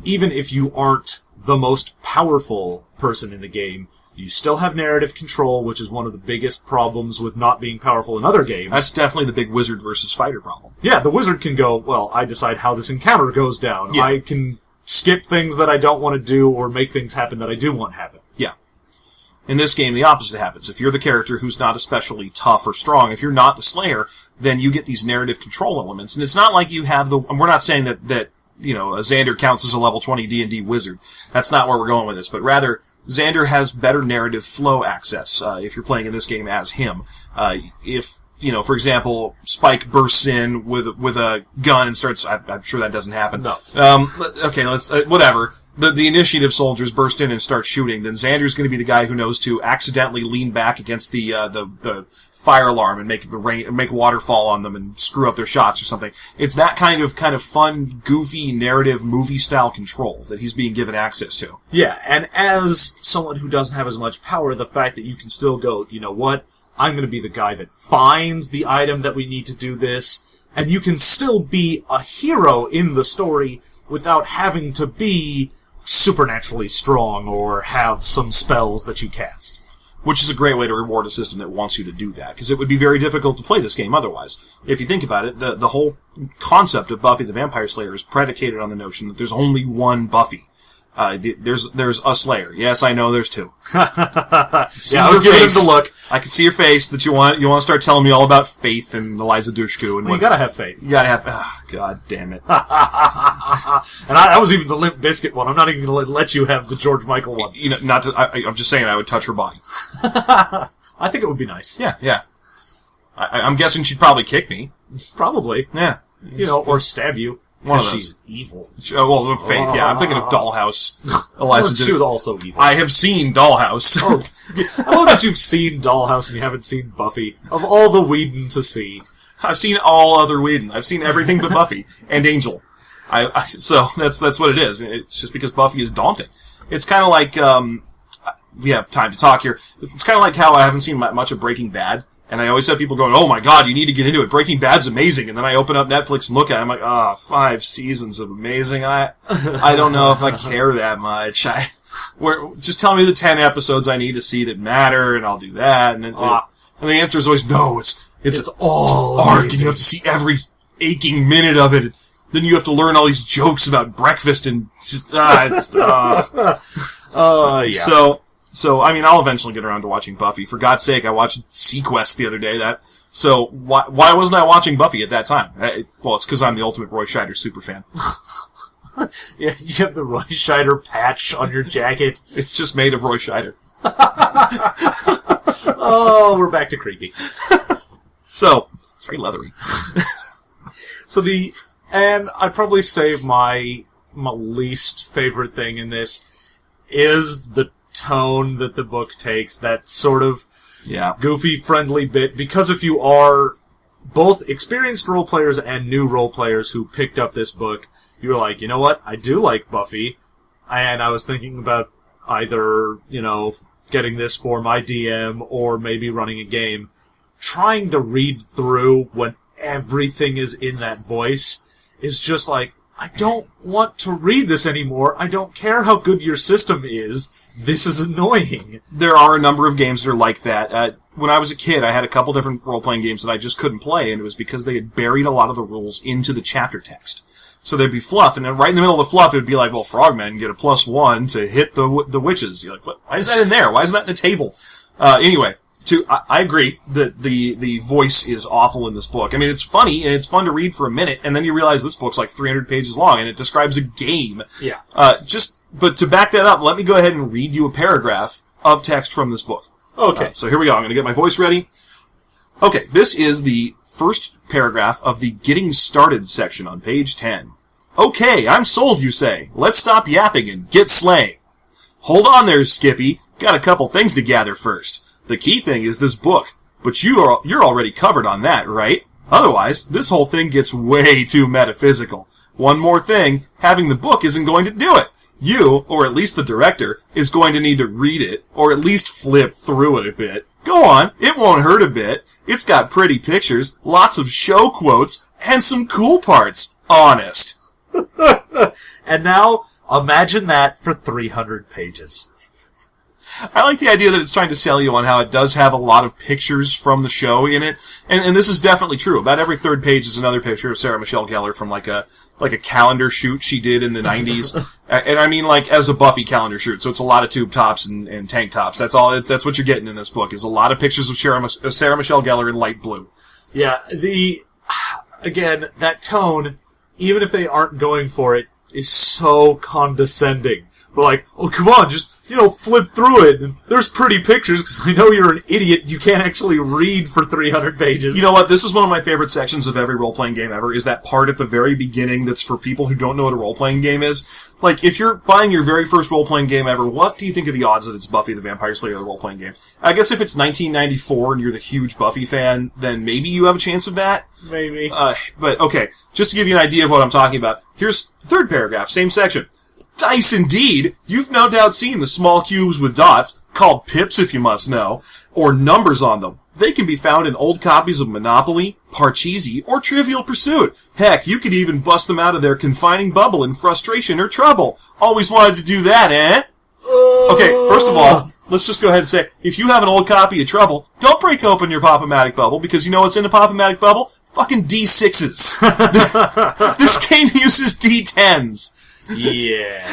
even if you aren't the most powerful person in the game, you still have narrative control, which is one of the biggest problems with not being powerful in other games. That's definitely the big wizard versus fighter problem. Yeah, the wizard can go, well, I decide how this encounter goes down. Yeah. I can skip things that I don't want to do or make things happen that I do want happen. Yeah. In this game, the opposite happens. If you're the character who's not especially tough or strong, if you're not the Slayer, then you get these narrative control elements. And it's not like you have and we're not saying that Xander counts as a level 20 D&D wizard. That's not where we're going with this, but rather, Xander has better narrative flow access, if you're playing in this game as him. If, for example, Spike bursts in with a gun and starts, I'm sure that doesn't happen. No. Okay, whatever. The initiative soldiers burst in and start shooting, then Xander's going to be the guy who knows to accidentally lean back against the fire alarm and make water fall on them and screw up their shots or something. It's that kind of fun, goofy, narrative, movie-style control that he's being given access to. Yeah, and as someone who doesn't have as much power, the fact that you can still go, you know what, I'm going to be the guy that finds the item that we need to do this, and you can still be a hero in the story without having to be supernaturally strong or have some spells that you cast. Which is a great way to reward a system that wants you to do that, because it would be very difficult to play this game otherwise. If you think about it, the whole concept of Buffy the Vampire Slayer is predicated on the notion that there's only one Buffy. There's a Slayer. Yes, I know there's two. Yeah, I was giving him the look. I can see your face that you want to start telling me all about Faith and Eliza Dushku. And you gotta have faith. You gotta have, God damn it. And I was even the Limp Bizkit one. I'm not even gonna let you have the George Michael one. I'm just saying I would touch her body. I think it would be nice. Yeah. I'm guessing she'd probably kick me. Probably. Yeah. Or stab you. One of those. She's evil. Well, Faith, yeah. I'm thinking of Dollhouse. Eliza She was also evil. I have seen Dollhouse. Oh, I love that you've seen Dollhouse and you haven't seen Buffy. Of all the Whedon to see. I've seen all other Whedon. I've seen everything but Buffy and Angel. So that's what it is. It's just because Buffy is daunting. It's kind of like, we have time to talk here. It's kind of like how I haven't seen much of Breaking Bad. And I always have people going, oh my god, you need to get into it. Breaking Bad's amazing. And then I open up Netflix and look at it. I'm like, 5 seasons of amazing. I don't know if I care that much. Just tell me the 10 episodes I need to see that matter, and I'll do that. And the answer is always, no, it's all arc, and you have to see every aching minute of it. Then you have to learn all these jokes about breakfast and just, yeah. So, I mean, I'll eventually get around to watching Buffy. For God's sake, I watched Sequest the other day. So why wasn't I watching Buffy at that time? Well, it's because I'm the ultimate Roy Scheider superfan. Yeah, you have the Roy Scheider patch on your jacket. It's just made of Roy Scheider. Oh, we're back to creepy. So, it's very leathery. And I'd probably say my least favorite thing in this is the tone that the book takes, that sort of goofy, friendly bit, because if you are both experienced role players and new role players who picked up this book, you're like, you know what, I do like Buffy, and I was thinking about either, getting this for my DM or maybe running a game. Trying to read through when everything is in that voice is just like, I don't want to read this anymore. I don't care how good your system is. This is annoying. There are a number of games that are like that. When I was a kid, I had a couple different role-playing games that I just couldn't play, and it was because they had buried a lot of the rules into the chapter text. So there'd be fluff, and then right in the middle of the fluff, it would be like, well, frogmen get a +1 to hit the witches. You're like, what? Why is that in there? Why isn't that in the table? Anyway, I agree that the voice is awful in this book. I mean, it's funny, and it's fun to read for a minute, and then you realize this book's like 300 pages long, and it describes a game. Yeah. But to back that up, let me go ahead and read you a paragraph of text from this book. Okay. So here we go. I'm going to get my voice ready. Okay, this is the first paragraph of the Getting Started section on page 10. Okay, I'm sold, you say. Let's stop yapping and get slaying. Hold on there, Skippy. Got a couple things to gather first. The key thing is this book, but you're already covered on that, right? Otherwise, this whole thing gets way too metaphysical. One more thing, having the book isn't going to do it. You, or at least the director, is going to need to read it, or at least flip through it a bit. Go on, it won't hurt a bit. It's got pretty pictures, lots of show quotes, and some cool parts. Honest. And now, imagine that for 300 pages. I like the idea that it's trying to sell you on how it does have a lot of pictures from the show in it, and this is definitely true. About every third page is another picture of Sarah Michelle Gellar from like a calendar shoot she did in the 90s. And I mean like as a Buffy calendar shoot, so it's a lot of tube tops and tank tops. That's what you're getting in this book, is a lot of pictures of Sarah Michelle Gellar in light blue. Yeah, again, that tone, even if they aren't going for it, is so condescending. But like, oh, come on, just, flip through it. And there's pretty pictures, because I know you're an idiot. You can't actually read for 300 pages. You know what? This is one of my favorite sections of every role-playing game ever, is that part at the very beginning that's for people who don't know what a role-playing game is. Like, if you're buying your very first role-playing game ever, what do you think of the odds that it's Buffy the Vampire Slayer, the role-playing game? I guess if it's 1994 and you're the huge Buffy fan, then maybe you have a chance of that. Maybe. But, okay, just to give you an idea of what I'm talking about, here's the third paragraph, same section. Dice indeed! You've no doubt seen the small cubes with dots, called pips if you must know, or numbers on them. They can be found in old copies of Monopoly, Parcheesi, or Trivial Pursuit. Heck, you could even bust them out of their confining bubble in frustration or trouble. Always wanted to do that, eh? Okay, first of all, let's just go ahead and say, if you have an old copy of Trouble, don't break open your Pop-O-Matic bubble, because you know what's in a Pop-O-Matic bubble? Fucking D6s. This game uses D10s. Yeah.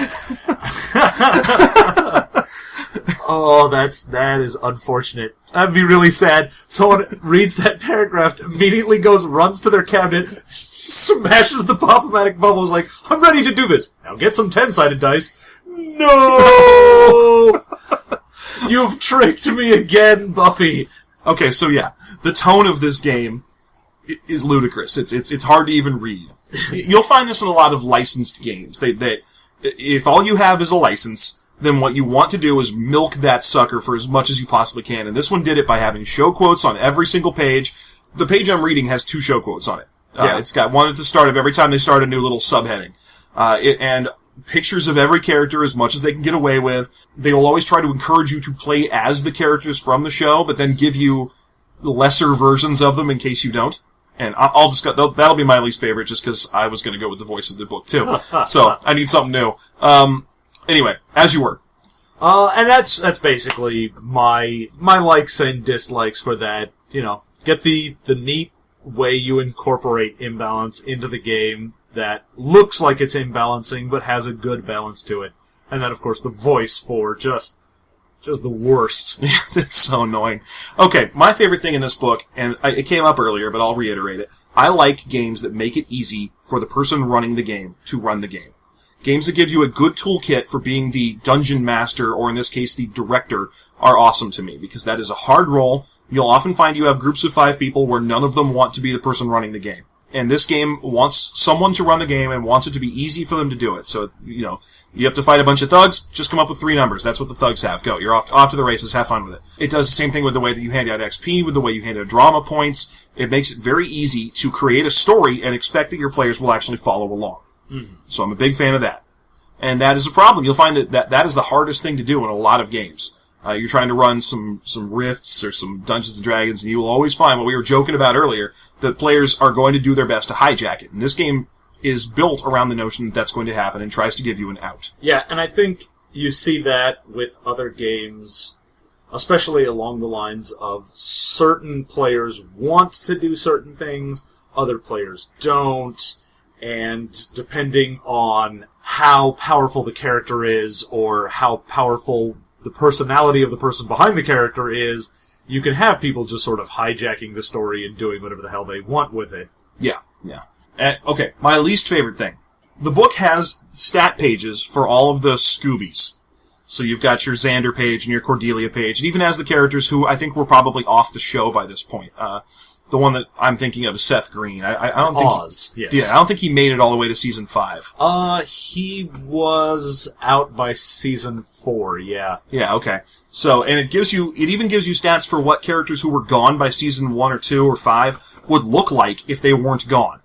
Oh, that is unfortunate. That'd be really sad. Someone reads that paragraph, immediately runs to their cabinet, smashes the Pop-O-Matic bubble, is like, I'm ready to do this. Now get some 10-sided dice. No! You've tricked me again, Buffy. Okay, so yeah, the tone of this game is ludicrous. It's hard to even read. You'll find this in a lot of licensed games. If all you have is a license, then what you want to do is milk that sucker for as much as you possibly can. And this one did it by having show quotes on every single page. The page I'm reading has 2 show quotes on it. It's got one at the start of every time they start a new little subheading. And pictures of every character as much as they can get away with. They will always try to encourage you to play as the characters from the show, but then give you lesser versions of them in case you don't. And I'll discuss, that'll be my least favorite just because I was going to go with the voice of the book too. So, I need something new. Anyway, as you were. And that's basically my likes and dislikes for that. Get the neat way you incorporate imbalance into the game that looks like it's imbalancing but has a good balance to it. And then, of course, the voice for just the worst. It's so annoying. Okay, my favorite thing in this book, and it came up earlier, but I'll reiterate it. I like games that make it easy for the person running the game to run the game. Games that give you a good toolkit for being the dungeon master, or in this case, the director, are awesome to me, because that is a hard role. You'll often find you have groups of 5 people where none of them want to be the person running the game. And this game wants someone to run the game and wants it to be easy for them to do it. So, you have to fight a bunch of thugs, just come up with 3 numbers. That's what the thugs have. Go. You're off to the races, have fun with it. It does the same thing with the way that you hand out XP, with the way you hand out drama points. It makes it very easy to create a story and expect that your players will actually follow along. Mm-hmm. So I'm a big fan of that. And that is a problem. You'll find that is the hardest thing to do in a lot of games. You're trying to run some rifts or some Dungeons and Dragons, and you will always find what we were joking about earlier, that players are going to do their best to hijack it. And this game is built around the notion that that's going to happen and tries to give you an out. Yeah, and I think you see that with other games, especially along the lines of certain players want to do certain things, other players don't, and depending on how powerful the character is or how powerful the personality of the person behind the character is, you can have people just sort of hijacking the story and doing whatever the hell they want with it. Yeah. Okay, my least favorite thing. The book has stat pages for all of the Scoobies. So you've got your Xander page and your Cordelia page. It even has the characters who I think were probably off the show by this point. The one that I'm thinking of is Seth Green. I don't think Oz, yes. Yeah, I don't think he made it all the way to season 5. He was out by season 4, yeah. Yeah, okay. So, and it even gives you stats for what characters who were gone by season 1 or 2 or 5 would look like if they weren't gone.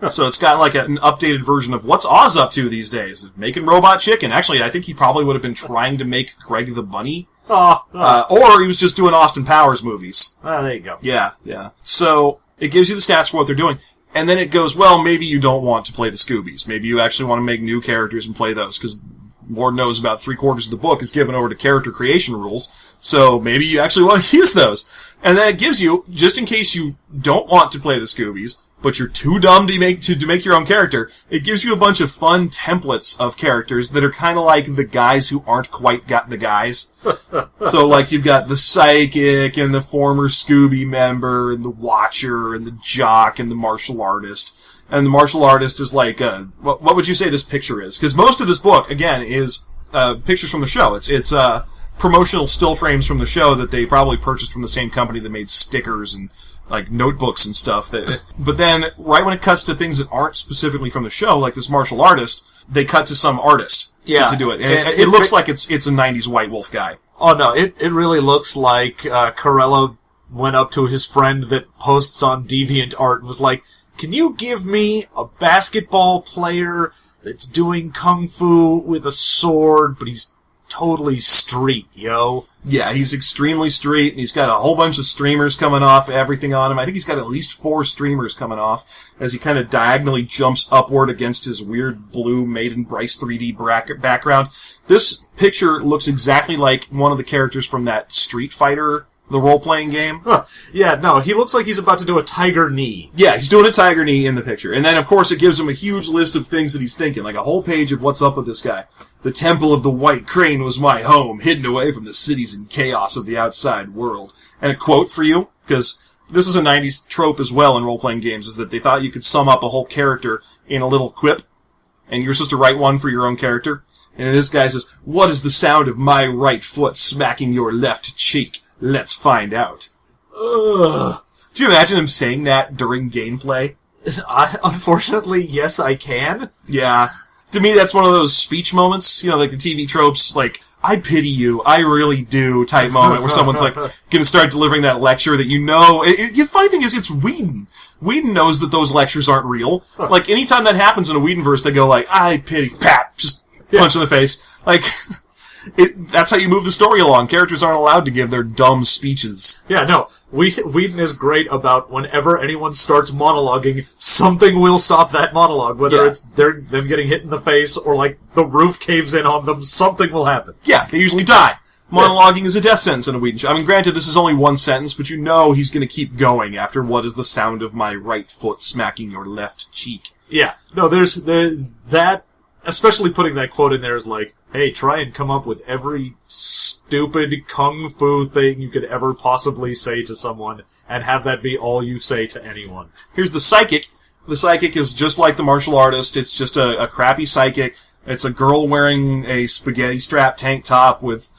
So it's got like an updated version of what's Oz up to these days. Making robot chicken. Actually, I think he probably would have been trying to make Greg the Bunny. Or he was just doing Austin Powers movies. There you go. Yeah. So, it gives you the stats for what they're doing. And then it goes, well, maybe you don't want to play the Scoobies. Maybe you actually want to make new characters and play those, because Lord knows about 3/4 of the book is given over to character creation rules, so maybe you actually want to use those. And then it gives you, just in case you don't want to play the Scoobies, but you're too dumb to make your own character, it gives you a bunch of fun templates of characters that are kind of like the guys who aren't quite got the guys. So, like, you've got the psychic, and the former Scooby member, and the watcher, and the jock, and the martial artist. And the martial artist is like, what would you say this picture is? Because most of this book, again, is pictures from the show. It's promotional still frames from the show that they probably purchased from the same company that made stickers and like notebooks and stuff. But then, right when it cuts to things that aren't specifically from the show, like this martial artist, they cut to some artist to do it. And it looks like it's a 90s White Wolf guy. Oh, no, it really looks like Corello went up to his friend that posts on DeviantArt and was like, can you give me a basketball player that's doing kung fu with a sword, but he's totally street, yo? Yeah, he's extremely street, and he's got a whole bunch of streamers coming off everything on him. I think he's got at least 4 streamers coming off as he kind of diagonally jumps upward against his weird blue Maiden Bryce 3D background. This picture looks exactly like one of the characters from that Street Fighter, the role-playing game. Huh. Yeah, no, he looks like he's about to do a tiger knee. Yeah, he's doing a tiger knee in the picture. And then, of course, it gives him a huge list of things that he's thinking, like a whole page of what's up with this guy. The Temple of the White Crane was my home, hidden away from the cities and chaos of the outside world. And a quote for you, because this is a 90s trope as well in role-playing games, is that they thought you could sum up a whole character in a little quip, and you're supposed to write one for your own character. And this guy says, "What is the sound of my right foot smacking your left cheek? Let's find out." Ugh. Do you imagine him saying that during gameplay? Unfortunately, yes, I can. Yeah. To me, that's one of those speech moments, like the TV tropes, like, I pity you, I really do, type moment, where someone's like, gonna start delivering that lecture that the funny thing is, it's Whedon. Whedon knows that those lectures aren't real. Like, anytime that happens in a Whedonverse, they go like, I pity, pap, just punch in the face. Like, that's how you move the story along. Characters aren't allowed to give their dumb speeches. Yeah, no. Whedon is great about whenever anyone starts monologuing, something will stop that monologue. Whether it's them getting hit in the face or, like, the roof caves in on them, something will happen. Yeah, they usually die. Monologuing is a death sentence in a Whedon show. I mean, granted, this is only one sentence, but he's going to keep going after "What is the sound of my right foot smacking your left cheek?" Yeah. No, there's that... Especially putting that quote in there is like, hey, try and come up with every stupid kung fu thing you could ever possibly say to someone, and have that be all you say to anyone. Here's the psychic. The psychic is just like the martial artist. It's just a crappy psychic. It's a girl wearing a spaghetti strap tank top with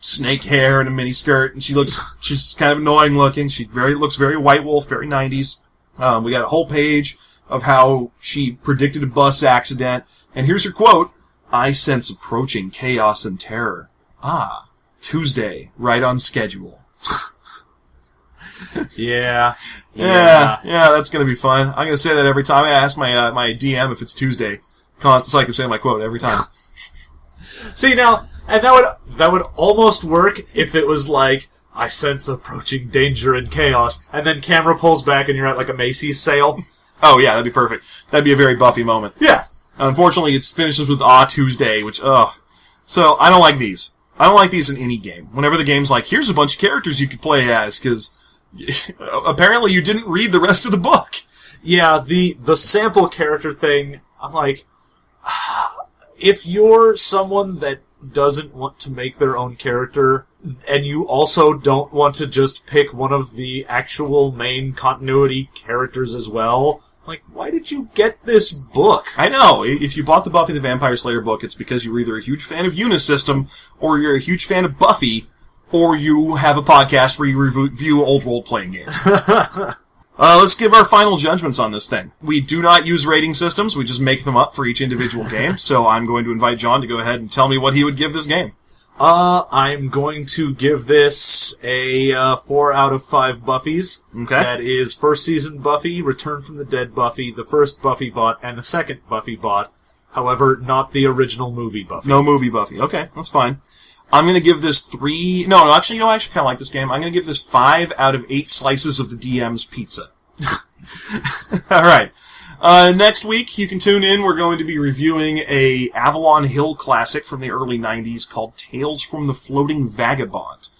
snake hair and a mini skirt, and she's kind of annoying looking. She looks very White Wolf, very 90s. We got a whole page of how she predicted a bus accident. And here's her quote: "I sense approaching chaos and terror. Ah, Tuesday, right on schedule." Yeah, that's gonna be fun. I'm gonna say that every time. I ask my DM if it's Tuesday, so I can say my quote every time. See, now, and that would almost work if it was like, "I sense approaching danger and chaos," and then camera pulls back and you're at like a Macy's sale. Oh yeah, that'd be perfect. That'd be a very Buffy moment. Yeah. Unfortunately, it finishes with "Ah, Tuesday," which, So, I don't like these. I don't like these in any game. Whenever the game's like, here's a bunch of characters you could play as, because apparently you didn't read the rest of the book. Yeah, the sample character thing, I'm like, if you're someone that doesn't want to make their own character, and you also don't want to just pick one of the actual main continuity characters as well, like, why did you get this book? I know. If you bought the Buffy the Vampire Slayer book, it's because you're either a huge fan of Unisystem, or you're a huge fan of Buffy, or you have a podcast where you review old role-playing games. Let's give our final judgments on this thing. We do not use rating systems. We just make them up for each individual game. So I'm going to invite John to go ahead and tell me what he would give this game. I'm going to give this a 4 out of 5 Buffys. Okay. That is first season Buffy, Return from the Dead Buffy, the first Buffy bot, and the second Buffy bot. However, not the original movie Buffy. No movie Buffy. Okay, that's fine. I'm going to give this 3... No, actually, I actually kind of like this game. I'm going to give this 5 out of 8 slices of the DM's pizza. All right. Next week, you can tune in. We're going to be reviewing a Avalon Hill classic from the early 90s called Tales from the Floating Vagabond.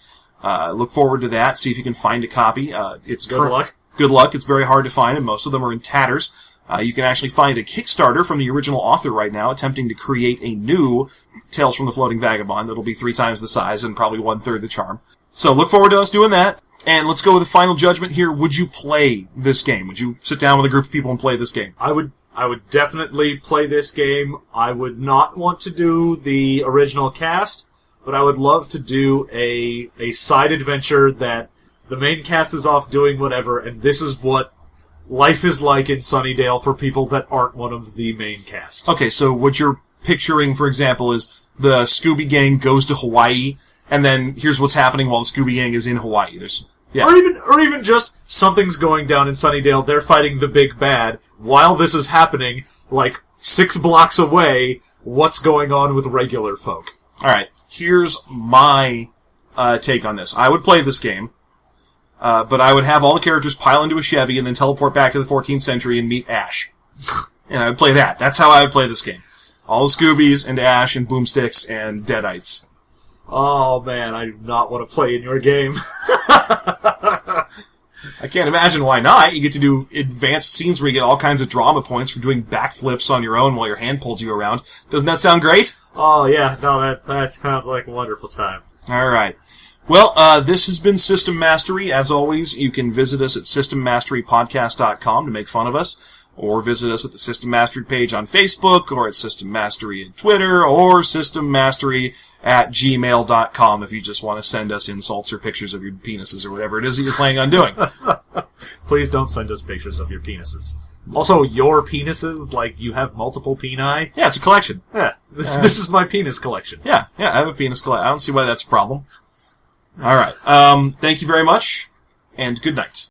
Look forward to that. See if you can find a copy. Good luck. Good luck. It's very hard to find, and most of them are in tatters. You can actually find a Kickstarter from the original author right now attempting to create a new Tales from the Floating Vagabond that'll be 3 times the size and probably 1/3 the charm. So look forward to us doing that. And let's go with the final judgment here. Would you play this game? Would you sit down with a group of people and play this game? I would definitely play this game. I would not want to do the original cast, but I would love to do a side adventure that the main cast is off doing whatever, and this is what life is like in Sunnydale for people that aren't one of the main cast. Okay, so what you're picturing, for example, is the Scooby Gang goes to Hawaii, and then here's what's happening while the Scooby Gang is in Hawaii. Or even just something's going down in Sunnydale, they're fighting the big bad. While this is happening, like 6 blocks away, what's going on with regular folk? Alright, here's my take on this. I would play this game, but I would have all the characters pile into a Chevy and then teleport back to the 14th century and meet Ash. And I would play that. That's how I would play this game. All the Scoobies and Ash and Boomsticks and Deadites. Oh man, I do not want to play in your game. I can't imagine why not. You get to do advanced scenes where you get all kinds of drama points for doing backflips on your own while your hand pulls you around. Doesn't that sound great? Oh yeah, no, that sounds like a wonderful time. Alright. Well, this has been System Mastery. As always, you can visit us at systemmasterypodcast.com to make fun of us, or visit us at the System Mastery page on Facebook, or at System Mastery at Twitter, or systemmastery@gmail.com if you just want to send us insults or pictures of your penises or whatever it is that you're planning on doing. Please don't send us pictures of your penises. Also, your penises, like you have multiple peni? Yeah, it's a collection. Yeah, this is my penis collection. Yeah, I have a penis collection. I don't see why that's a problem. Alright, thank you very much, and good night.